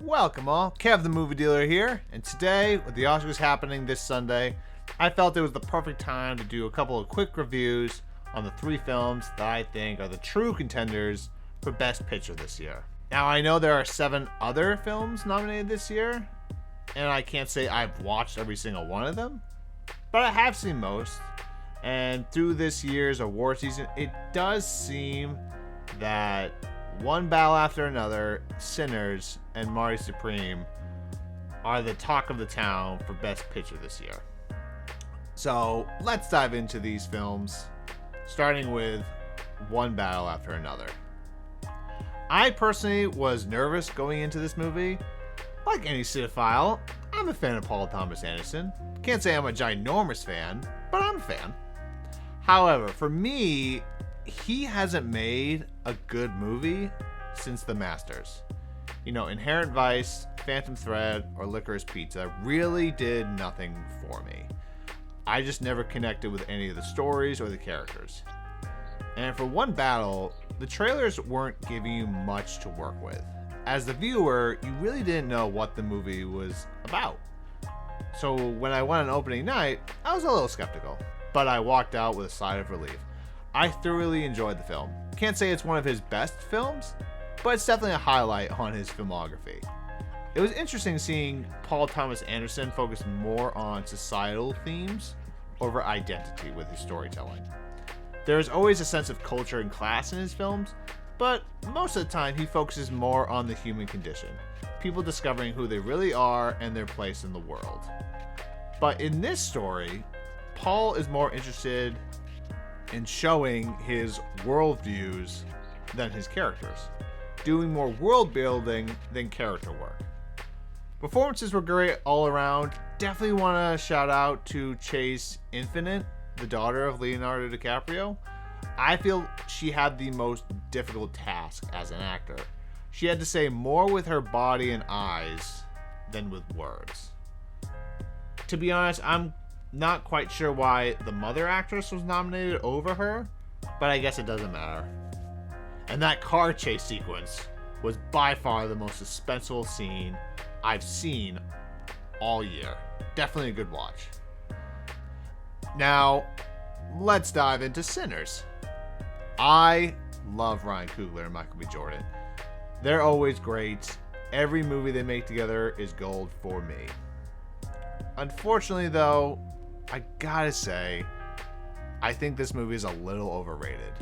Welcome all, Kev the Movie Dealer here, and today, with the Oscars happening this Sunday, I felt it was the perfect time to do a couple of quick reviews on the three films that I think are the true contenders for Best Picture this year. Now, I know there are 7 other films nominated this year, and I can't say I've watched every single one of them, but I have seen most, and through this year's award season, it does seem that One Battle After Another, Sinners, and Marty Supreme are the talk of the town for Best Picture this year. So let's dive into these films, starting with One Battle After Another. I personally was nervous going into this movie. Like any cinephile, I'm a fan of Paul Thomas Anderson. Can't say I'm a ginormous fan, but I'm a fan. However, for me, he hasn't made a good movie since The Masters. You know, Inherent Vice, Phantom Thread, or Licorice Pizza really did nothing for me. I just never connected with any of the stories or the characters. And for One Battle, the trailers weren't giving you much to work with. As the viewer, you really didn't know what the movie was about. So when I went on opening night, I was a little skeptical, but I walked out with a sigh of relief. I thoroughly enjoyed the film. Can't say it's one of his best films, but it's definitely a highlight on his filmography. It was interesting seeing Paul Thomas Anderson focus more on societal themes over identity with his storytelling. There's always a sense of culture and class in his films, but most of the time he focuses more on the human condition, people discovering who they really are and their place in the world. But in this story, Paul is more interested in showing his worldviews than his characters, doing more world building than character work. Performances were great all around. Definitely want to shout out to Chase Infinite, the daughter of Leonardo DiCaprio. I feel she had the most difficult task as an actor. She had to say more with her body and eyes than with words. To be honest, I'm not quite sure why the mother actress was nominated over her, but I guess it doesn't matter. And that car chase sequence was by far the most suspenseful scene I've seen all year. Definitely a good watch. Now, let's dive into Sinners. I love Ryan Coogler and Michael B. Jordan. They're always great. Every movie they make together is gold for me. Unfortunately, though, I gotta say, I think this movie is a little overrated.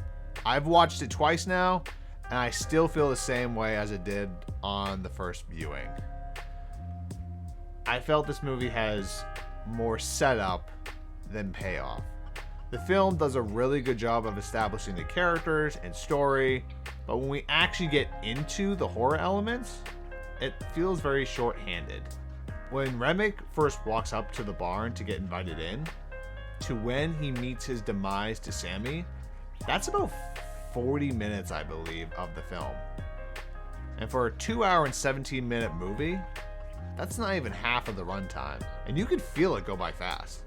I've watched it twice now, and I still feel the same way as it did on the first viewing. I felt this movie has more setup than payoff. The film does a really good job of establishing the characters and story, but when we actually get into the horror elements, it feels very short-handed. When Remick first walks up to the barn to get invited in, to when he meets his demise to Sammy, that's about 40 minutes, I believe, of the film. And for a 2-hour and 17-minute movie, that's not even half of the runtime, and you can feel it go by fast.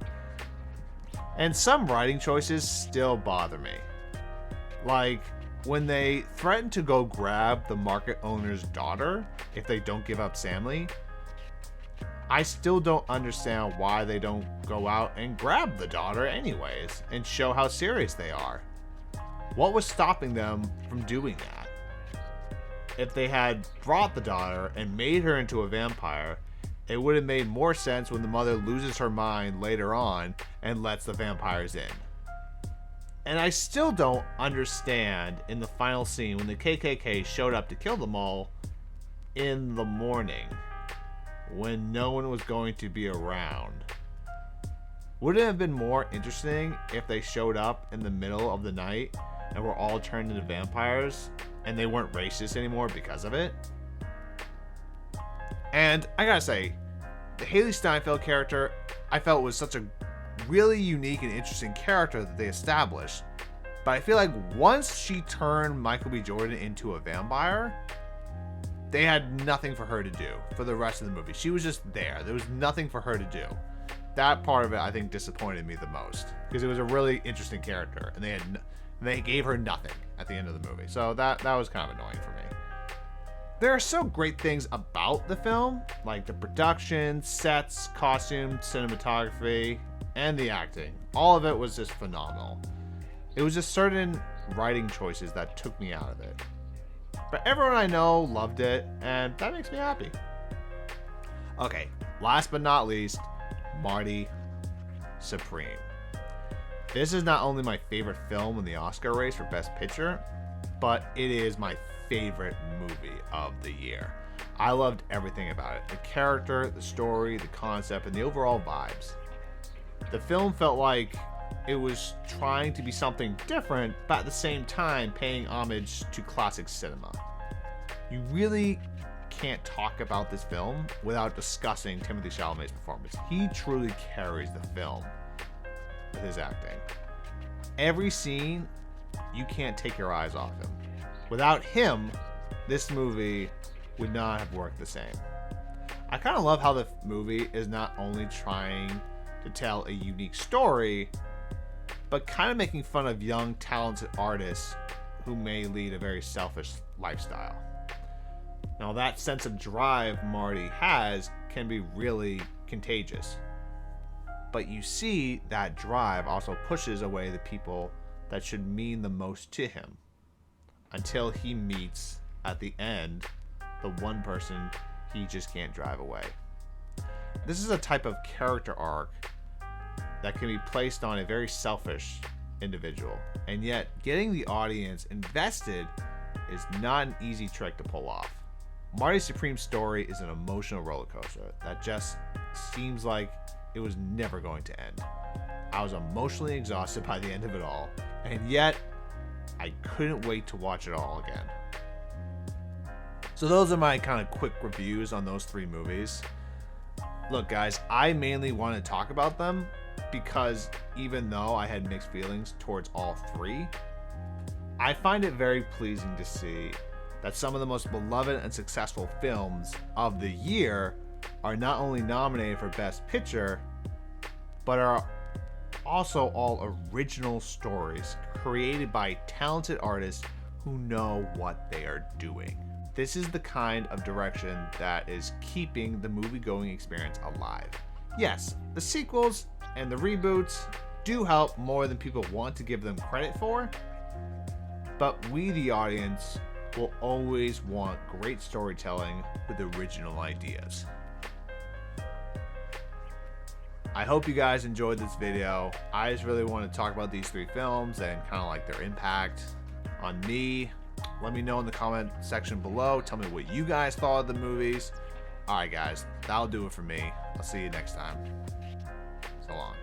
And some writing choices still bother me. Like, when they threaten to go grab the market owner's daughter if they don't give up Sammy, I still don't understand why they don't go out and grab the daughter anyways and show how serious they are. What was stopping them from doing that? If they had brought the daughter and made her into a vampire, it would have made more sense when the mother loses her mind later on and lets the vampires in. And I still don't understand in the final scene when the KKK showed up to kill them all in the morning, when no one was going to be around. Wouldn't it have been more interesting if they showed up in the middle of the night and were all turned into vampires and they weren't racist anymore because of it? And I gotta say, the Haley Steinfeld character I felt was such a really unique and interesting character that they established. But I feel like once she turned Michael B. Jordan into a vampire, they had nothing for her to do for the rest of the movie. She was just there. There was nothing for her to do. That part of it, I think, disappointed me the most, because it was a really interesting character, and they gave her nothing at the end of the movie. So that was kind of annoying for me. There are so great things about the film, like the production, sets, costumes, cinematography, and the acting. All of it was just phenomenal. It was just certain writing choices that took me out of it. But everyone I know loved it, and that makes me happy. Okay, last but not least, Marty Supreme. This is not only my favorite film in the Oscar race for Best Picture, but it is my favorite movie of the year. I loved everything about it. The character, the story, the concept, and the overall vibes. The film felt like it was trying to be something different, but at the same time paying homage to classic cinema. You really can't talk about this film without discussing Timothée Chalamet's performance. He truly carries the film with his acting. Every scene, you can't take your eyes off him. Without him, this movie would not have worked the same. I kind of love how the movie is not only trying to tell a unique story, but kind of making fun of young, talented artists who may lead a very selfish lifestyle. Now, that sense of drive Marty has can be really contagious. But you see that drive also pushes away the people that should mean the most to him, until he meets, at the end, the one person he just can't drive away. This is a type of character arc that can be placed on a very selfish individual, and yet getting the audience invested is not an easy trick to pull off. Marty Supreme's story is an emotional roller coaster that just seems like it was never going to end. I was emotionally exhausted by the end of it all, and yet I couldn't wait to watch it all again. So those are my kind of quick reviews on those three movies. Look guys, I mainly want to talk about them because even though I had mixed feelings towards all three, I find it very pleasing to see that some of the most beloved and successful films of the year are not only nominated for Best Picture, but are also all original stories created by talented artists who know what they are doing. This is the kind of direction that is keeping the movie-going experience alive. Yes, the sequels and the reboots do help more than people want to give them credit for, but we, the audience, will always want great storytelling with original ideas. I hope you guys enjoyed this video. I just really want to talk about these three films and kind of like their impact on me. Let me know in the comment section below. Tell me what you guys thought of the movies. Alright guys, that'll do it for me. I'll see you next time. So long.